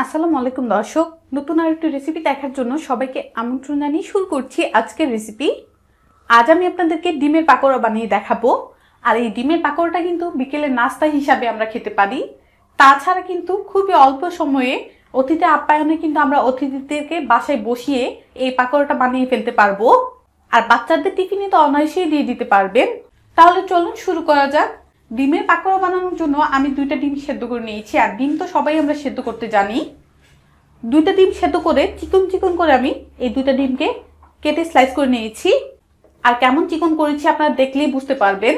আসসালামু আলাইকুম দর্শক, নতুন আরেকটি রেসিপি দেখার জন্য সবাইকে আমন্ত্রণ জানিয়ে শুরু করছি আজকের রেসিপি। আজ আমি আপনাদেরকে ডিমের পাকোড়া বানিয়ে দেখাবো। আর এই ডিমের পাকোড়াটা কিন্তু বিকেলের নাস্তা হিসাবে আমরা খেতে পারি। তাছাড়া কিন্তু খুবই অল্প সময়ে অতিথি আপ্যায়নে কিন্তু আমরা অতিথিদেরকে বাসায় বসিয়ে এই পাকোড়াটা বানিয়ে ফেলতে পারবো। আর বাচ্চাদের টিফিনে তো অনায়াসেই দিয়ে দিতে পারবেন। তাহলে চলুন শুরু করা যাক। ডিমের পাকোড়া বানানোর জন্য আমি 2টা ডিম সেদ্ধ করে নিয়েছি। আর ডিম তো সবাই আমরা সেদ্ধ করতে জানি। 2টা ডিম সেদ্ধ করে চিকন চিকন করে আমি এই 2টা ডিমকে কেটে স্লাইস করে নিয়েছি। আর কেমন চিকন করেছি আপনারা দেখলেই বুঝতে পারবেন।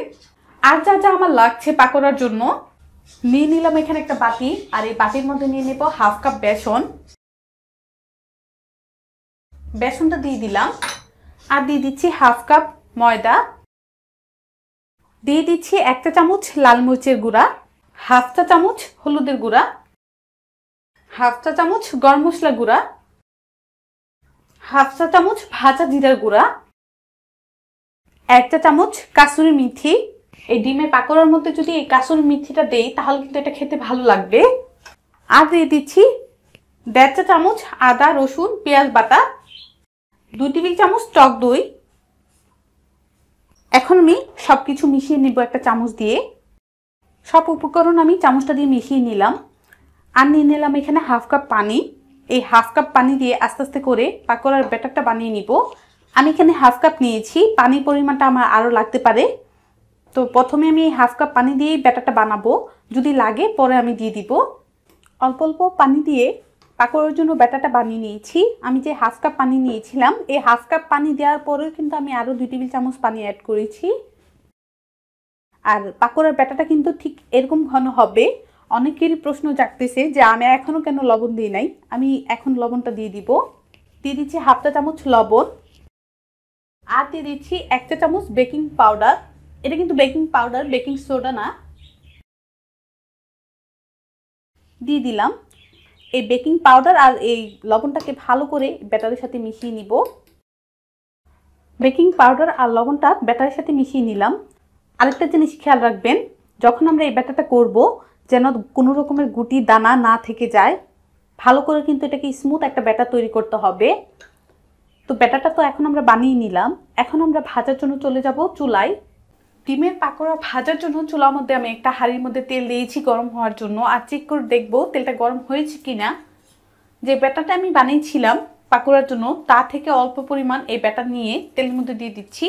আর যা যা আমার লাগছে পাকোড়ার জন্য, নিয়ে নিলাম এখানে একটা বাটি। আর এই বাটির মধ্যে নিয়ে নেব হাফ কাপ বেসন। বেসনটা দিয়ে দিলাম। আর দিয়ে দিচ্ছি হাফ কাপ ময়দা। দিয়ে দিচ্ছি 1 চা চামচ লাল মরিচের গুঁড়া, হাফ চা চামচ হলুদের গুঁড়া, হাফ চা চামচ গরম মশলা গুঁড়া, হাফ চা চামচ ভাজা জিরার গুঁড়া, 1 চা চামচ কাসুরি মেথি। এই ডিমের পাকোড়ার মধ্যে যদি এই কাসুরি মেথিটা দেই তাহলে কিন্তু এটা খেতে ভালো লাগবে। আর দিয়ে দিচ্ছি 1.5 চা চামচ আদা রসুন পেঁয়াজ বাটা, 2 টেবিল চামচ টক দই। এখন আমি সবকিছু মিশিয়ে নিব একটা চামচ দিয়ে। সব উপকরণ আমি চামচটা দিয়ে মিশিয়ে নিলাম। আর নিয়ে নিলাম এখানে হাফ কাপ পানি। এই হাফ কাপ পানি দিয়ে আস্তে আস্তে করে পাকোড়ার ব্যাটারটা বানিয়ে নিব। আমি এখানে হাফ কাপ নিয়েছি, পানির পরিমাণটা আমার আরও লাগতে পারে। তো প্রথমে আমি এই হাফ কাপ পানি দিয়েই ব্যাটারটা বানাবো, যদি লাগে পরে আমি দিয়ে দিব। অল্প অল্প পানি দিয়ে পাকোড়ার জন্য ব্যাটারটা বানিয়ে নিয়েছি। আমি যে হাফ কাপ পানি নিয়েছিলাম, এই হাফ কাপ পানি দেওয়ার পরেও কিন্তু আমি আরও 2 টেবিল চামচ পানি অ্যাড করেছি। আর পাকোড়ার ব্যাটারটা কিন্তু ঠিক এরকম ঘন হবে। অনেকেরই প্রশ্ন জাগতেছে যে আমি এখনও কেন লবণ দিই নাই। আমি এখন লবণটা দিয়ে দিব। দিয়ে দিচ্ছি হাফ চা চামচ লবণ। আর দিয়ে দিচ্ছি 1 চা চামচ বেকিং পাউডার। এটা কিন্তু বেকিং পাউডার, বেকিং সোডা না। দিয়ে দিলাম। এই বেকিং পাউডার আর এই লবণটাকে ভালো করে ব্যাটারের সাথে মিশিয়ে নিব। বেকিং পাউডার আর লবণটা ব্যাটারের সাথে মিশিয়ে নিলাম। আরেকটা জিনিস খেয়াল রাখবেন, যখন আমরা এই ব্যাটারটা করব যেন কোনো রকমের গুটি দানা না থেকে যায়। ভালো করে কিন্তু এটাকে স্মুথ একটা ব্যাটার তৈরি করতে হবে। তো ব্যাটারটা তো এখন আমরা বানিয়ে নিলাম। এখন আমরা ভাজার জন্য চলে যাব চুলায়। ডিমের পাকোড়া ভাজার জন্য চুলার মধ্যে আমি একটা হাঁড়ির মধ্যে তেল দিয়েছি গরম হওয়ার জন্য। আর চেক করে দেখবো তেলটা গরম হয়েছে কিনা। যে ব্যাটারটা আমি বানিয়েছিলাম পাকোড়ার জন্য তা থেকে অল্প পরিমাণ এই ব্যাটার নিয়ে তেলের মধ্যে দিয়ে দিচ্ছি।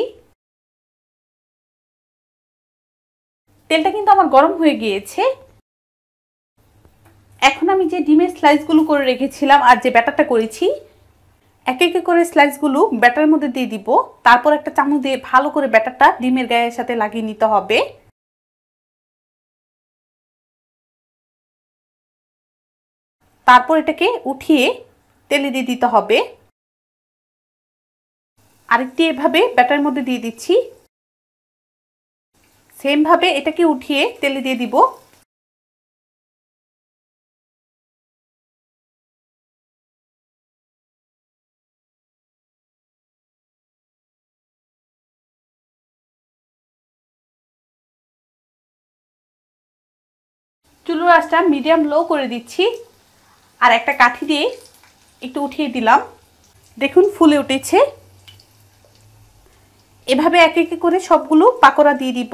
তেলটা কিন্তু আমার গরম হয়ে গিয়েছে। এখন আমি যে ডিমের স্লাইসগুলো করে রেখেছিলাম আর যে ব্যাটারটা করেছি, এক এক করে স্লাইসগুলো ব্যাটারের মধ্যে দিয়ে দিব। তারপর একটা চামচ দিয়ে ভালো করে ব্যাটারটা ডিমের গায়ের সাথে লাগিয়ে নিতে হবে। তারপর এটাকে উঠিয়ে তেলে দিয়ে দিতে হবে। আরেকটি এভাবে ব্যাটারের মধ্যে দিয়ে দিচ্ছি। সেম ভাবে এটাকে উঠিয়ে তেলে দিয়ে দিব। চুলার আঁচটা মিডিয়াম লো করে দিচ্ছি। আর একটা কাঠি দিয়ে একটু উঠিয়ে দিলাম। দেখুন ফুলে উঠেছে। এভাবে এক এক করে সবগুলো পাকোড়া দিয়ে দিব।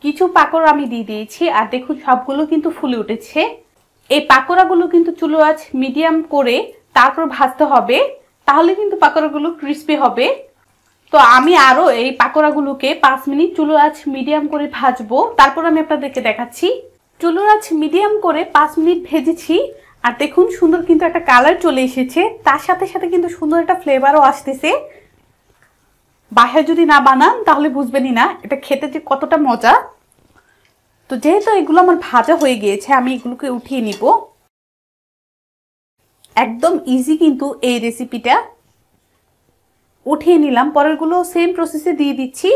কিছু পাকোড়া আমি দিয়ে দিয়েছি। আর দেখুন সবগুলো কিন্তু ফুলে উঠেছে। এই পাকোড়াগুলো কিন্তু চুলার আঁচ মিডিয়াম করে তারপর ভাজতে হবে, তাহলে কিন্তু পাকোড়াগুলো ক্রিস্পি হবে। তো আমি আরো এই পাকোড়াগুলোকে 5 মিনিট চুলার আঁচ মিডিয়াম করে ভাজবো, তারপর আমি আপনাদেরকে দেখাচ্ছি। চুলার আঁচ মিডিয়াম করে 5 মিনিট ভেজেছি। আর দেখুন সুন্দর কিন্তু একটা কালার চলে এসেছে। তার সাথে সাথে কিন্তু সুন্দর একটা ফ্লেভারও আসতেছে। বাসায় যদি না বানান তাহলে বুঝবেনই না এটা খেতে যে কতটা মজা। তো যেহেতু এগুলো আমার ভাজা হয়ে গিয়েছে, আমি এগুলোকে উঠিয়ে নিব। একদম ইজি কিন্তু এই রেসিপিটা। উঠিয়ে নিলাম। পরেরগুলো সেম প্রসেসে দিয়ে দিচ্ছি।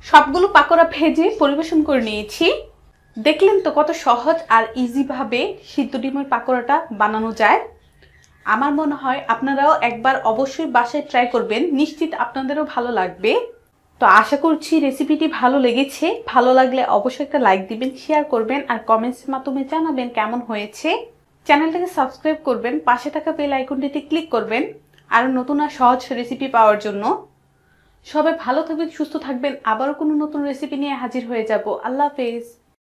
সবগুলো পাকোড়া ভেজে পরিবেশন করে নিয়েছি। দেখলেন তো কত সহজ আর ইজিভাবে সিদ্ধ ডিমের পাকোড়াটা বানানো যায়। আমার মনে হয় আপনারাও একবার অবশ্যই বাসায় ট্রাই করবেন, নিশ্চিত আপনাদেরও ভালো লাগবে। তো আশা করছি রেসিপিটি ভালো লেগেছে। ভালো লাগলে অবশ্যই একটা লাইক দিবেন, শেয়ার করবেন আর কমেন্টসের মাধ্যমে জানাবেন কেমন হয়েছে। চ্যানেলটাকে সাবস্ক্রাইব করবেন, পাশে থাকা বেল আইকনটিতে ক্লিক করবেন আরও নতুন আর সহজ রেসিপি পাওয়ার জন্য। সবাই ভালো থাকবেন, সুস্থ থাকবেন। আবারও কোনো নতুন রেসিপি নিয়ে হাজির হয়ে যাব। আল্লাহ হাফেজ।